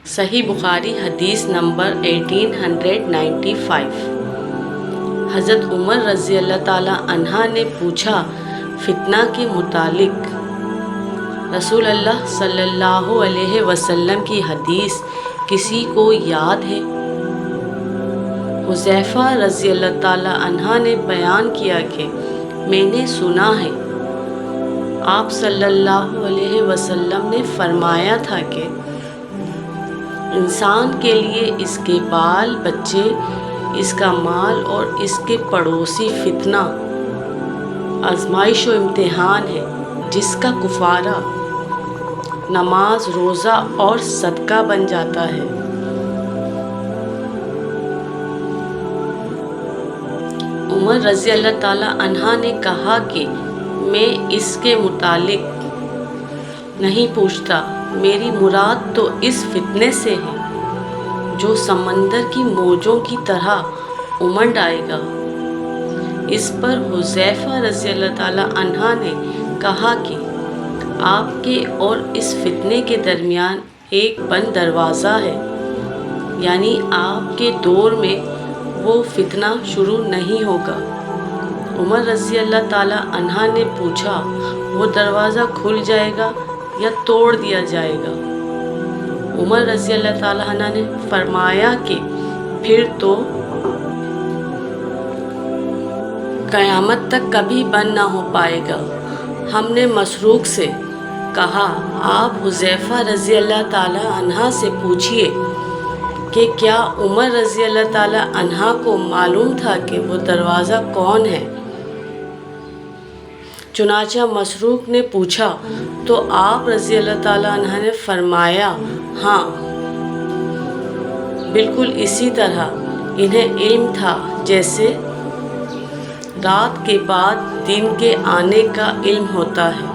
صحیح بخاری حدیث نمبر 1895۔ حضرت عمر رضی اللہ تعالی عنہ نے پوچھا فتنہ کے متعلق۔ رسول اللہ صلی اللہ علیہ وسلم کی حدیث کسی کو یاد ہے؟ حذیفہ رضی اللہ تعالی عنہ نے بیان کیا کہ میں نے سنا ہے آپ صلی اللہ علیہ وسلم نے فرمایا تھا کہ انسان کے لیے اس کے بال بچے، اس کا مال اور اس کے پڑوسی فتنہ، آزمائش و امتحان ہے، جس کا کفارہ نماز، روزہ اور صدقہ بن جاتا ہے۔ عمر رضی اللہ تعالی عنہ نے کہا کہ میں اس کے متعلق نہیں پوچھتا، میری مراد تو اس فتنے سے ہے جو سمندر کی موجوں کی طرح امنڈ آئے گا۔ اس پر حذیفہ رضی اللہ تعالی عنہ نے کہا کہ آپ کے اور اس فتنے کے درمیان ایک بند دروازہ ہے، یعنی آپ کے دور میں وہ فتنہ شروع نہیں ہوگا۔ عمر رضی اللہ تعالی عنہ نے پوچھا وہ دروازہ کھل جائے گا یا توڑ دیا جائے گا؟ عمر رضی اللہ تعالی عنہ نے فرمایا کہ پھر تو قیامت تک کبھی بند نہ ہو پائے گا۔ ہم نے مسروق سے کہا آپ حذیفہ رضی اللہ تعالی عنہ سے پوچھئے کہ کیا عمر رضی اللہ تعالی عنہ کو معلوم تھا کہ وہ دروازہ کون ہے؟ چنانچہ مسروق نے پوچھا تو آپ رضی اللہ تعالی عنہ نے فرمایا ہاں، بالکل اسی طرح انہیں علم تھا جیسے رات کے بعد دن کے آنے کا علم ہوتا ہے۔